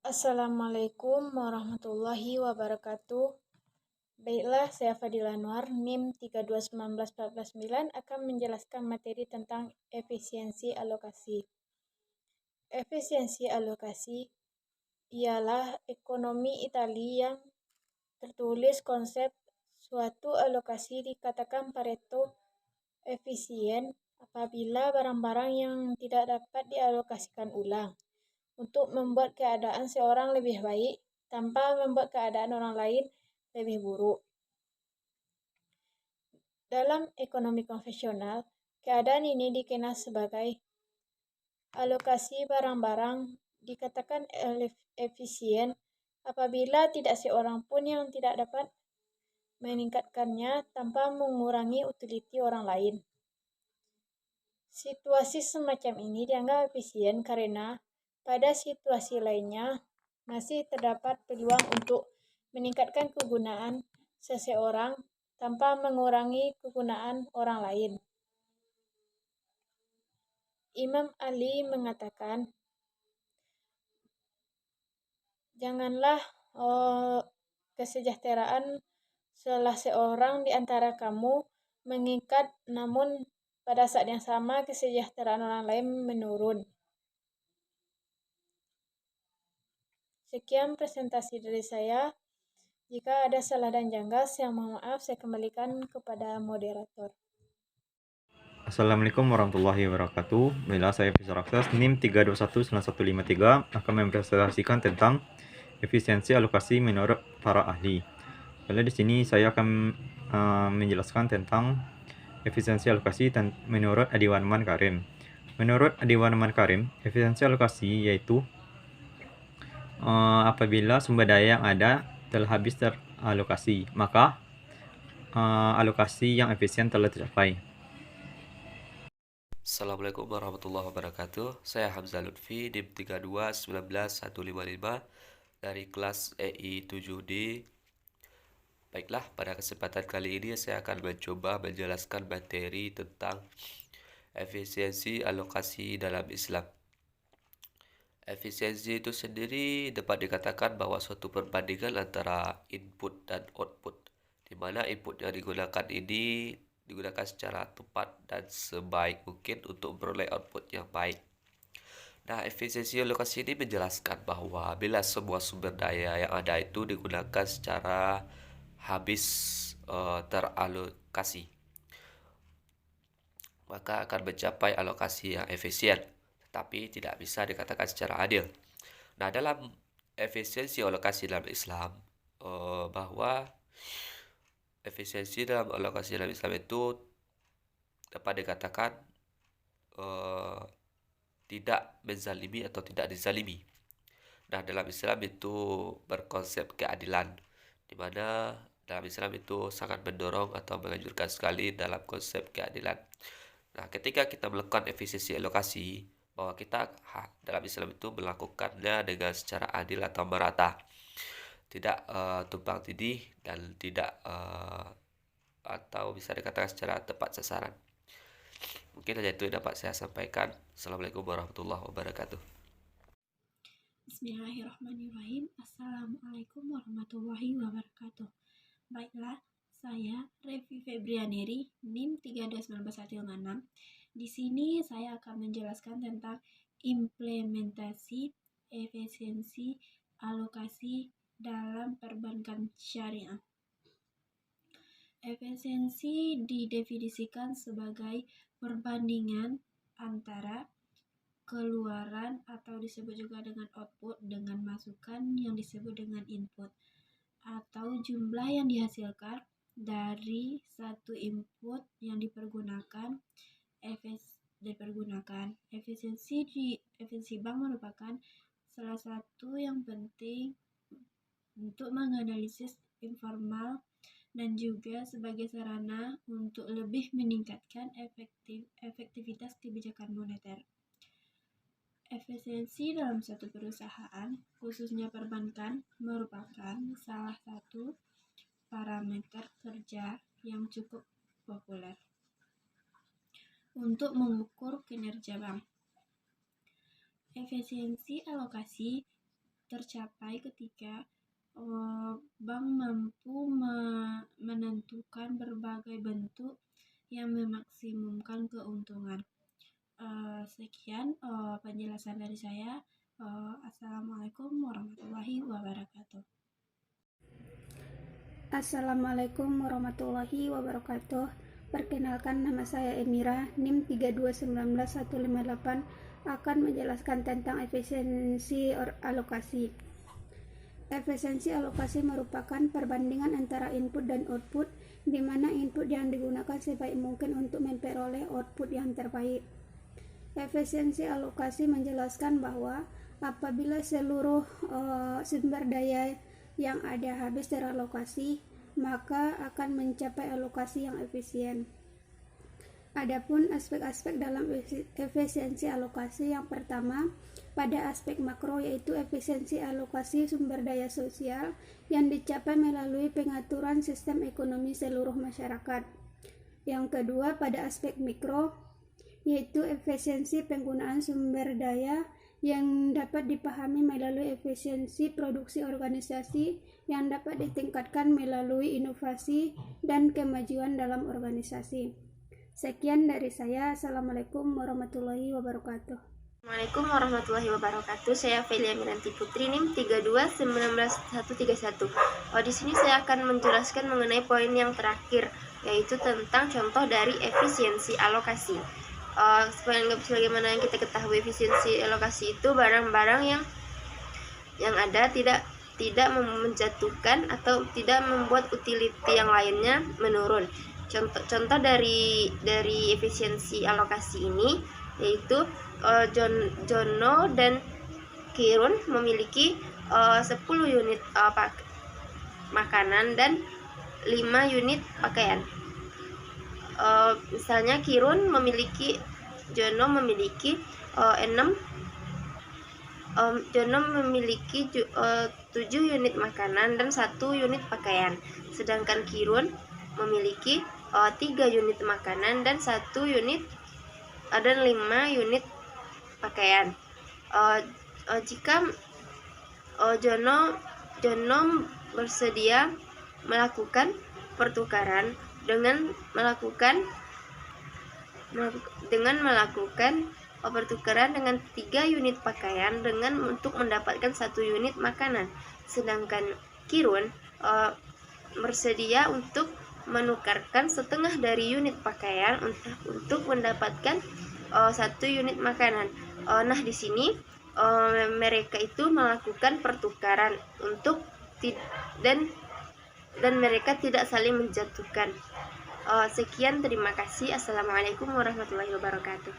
Assalamualaikum warahmatullahi wabarakatuh. Baiklah, saya Fadila Anwar, NIM 3291449 akan menjelaskan materi tentang efisiensi alokasi. Efisiensi alokasi ialah ekonomi Italia yang tertulis konsep suatu alokasi dikatakan Pareto efisien apabila barang-barang yang tidak dapat dialokasikan ulang untuk membuat keadaan seorang lebih baik tanpa membuat keadaan orang lain lebih buruk. Dalam ekonomi konvensional, keadaan ini dikenal sebagai alokasi barang-barang dikatakan efisien apabila tidak seorang pun yang tidak dapat meningkatkannya tanpa mengurangi utility orang lain. Situasi semacam ini dianggap efisien karena pada situasi lainnya masih terdapat peluang untuk meningkatkan kegunaan seseorang tanpa mengurangi kegunaan orang lain. Imam Ali mengatakan, janganlah kesejahteraan salah seorang di antara kamu meningkat, namun pada saat yang sama kesejahteraan orang lain menurun. Sekian presentasi dari saya. Jika ada salah dan janggal, saya mohon maaf. Saya kembalikan kepada moderator. Assalamualaikum warahmatullahi wabarakatuh. Bila saya Faisal Akses, NIM 3219153 akan mempresentasikan tentang efisiensi alokasi menurut para ahli. Bila di sini saya akan menjelaskan tentang efisiensi alokasi menurut Adiwan Karim. Menurut Adiwan Karim, efisiensi alokasi yaitu apabila sumber daya yang ada telah habis teralokasi, maka alokasi yang efisien telah tercapai. Assalamualaikum warahmatullahi wabarakatuh. Saya Hamzah Lutfi, NIM 3219155 dari kelas EI 7D. Baiklah, pada kesempatan kali ini saya akan mencoba menjelaskan materi tentang efisiensi alokasi dalam Islam. Efisiensi itu sendiri dapat dikatakan bahwa suatu perbandingan antara input dan output, di mana input yang digunakan ini digunakan secara tepat dan sebaik mungkin untuk memperoleh output yang baik. Nah, efisiensi alokasi ini menjelaskan bahwa bila semua sumber daya yang ada itu digunakan secara habis teralokasi, maka akan mencapai alokasi yang efisien, tetapi tidak bisa dikatakan secara adil. Nah, dalam efisiensi alokasi dalam Islam, bahwa efisiensi dalam alokasi dalam Islam itu dapat dikatakan tidak menzalimi atau tidak dizalimi. Nah, dalam Islam itu berkonsep keadilan, di mana dalam Islam itu sangat mendorong atau menganjurkan sekali dalam konsep keadilan. Nah, ketika kita melakukan efisiensi alokasi, bahwa kita dalam Islam itu melakukannya dengan secara adil atau merata, tidak tumpang tindih dan tidak atau bisa dikatakan secara tepat sasaran. Mungkin hanya itu yang dapat saya sampaikan. Assalamualaikum warahmatullahi wabarakatuh. Bismillahirrahmanirrahim. Assalamualaikum warahmatullahi wabarakatuh. Baiklah, saya Revi Febrianeri, NIM 3294156. Di sini saya akan menjelaskan tentang implementasi efisiensi alokasi dalam perbankan syariah. Efisiensi didefinisikan sebagai perbandingan antara keluaran atau disebut juga dengan output dengan masukan yang disebut dengan input, atau jumlah yang dihasilkan dari satu input yang dipergunakan. Efisiensi bank merupakan salah satu yang penting untuk menganalisis informal dan juga sebagai sarana untuk lebih meningkatkan efektivitas kebijakan moneter. Efisiensi dalam suatu perusahaan, khususnya perbankan, merupakan salah satu parameter kerja yang cukup populer untuk mengukur kinerja bank. Efisiensi alokasi tercapai ketika bank mampu menentukan berbagai bentuk yang memaksimumkan keuntungan. Sekian penjelasan dari saya. Assalamualaikum warahmatullahi wabarakatuh. Assalamualaikum warahmatullahi wabarakatuh. Perkenalkan, nama saya Emira, NIM 3219158, akan menjelaskan tentang efisiensi alokasi. Efisiensi alokasi merupakan perbandingan antara input dan output, di mana input yang digunakan sebaik mungkin untuk memperoleh output yang terbaik. Efisiensi alokasi menjelaskan bahwa apabila seluruh sumber daya yang ada habis teralokasi, maka akan mencapai alokasi yang efisien. Adapun aspek-aspek dalam efisiensi alokasi, yang pertama pada aspek makro, yaitu efisiensi alokasi sumber daya sosial yang dicapai melalui pengaturan sistem ekonomi seluruh masyarakat. Yang kedua pada aspek mikro, yaitu efisiensi penggunaan sumber daya yang dapat dipahami melalui efisiensi produksi organisasi yang dapat ditingkatkan melalui inovasi dan kemajuan dalam organisasi. Sekian dari saya. Assalamualaikum warahmatullahi wabarakatuh. Assalamualaikum warahmatullahi wabarakatuh. Saya Felia Miranti Putri, NIM 3219131. Di sini saya akan menjelaskan mengenai poin yang terakhir, yaitu tentang contoh dari efisiensi alokasi. Sebagaimana yang kita ketahui, efisiensi alokasi itu barang-barang yang ada tidak menjatuhkan atau tidak membuat utility yang lainnya menurun. Contoh dari efisiensi alokasi ini yaitu Jono dan Kirun memiliki 10 unit makanan dan 5 unit pakaian. Misalnya Jono memiliki 7 unit makanan dan 1 unit pakaian, sedangkan Kirun memiliki 3 unit makanan dan 1 unit dan 5 unit pakaian. Jika Jono bersedia melakukan pertukaran dengan melakukan pertukaran dengan 3 unit pakaian untuk mendapatkan 1 unit makanan, sedangkan Kirun bersedia untuk menukarkan setengah dari unit pakaian untuk mendapatkan 1 unit makanan. Nah, di sini mereka itu melakukan pertukaran dan mereka tidak saling menjatuhkan. Sekian, terima kasih. Assalamualaikum warahmatullahi wabarakatuh.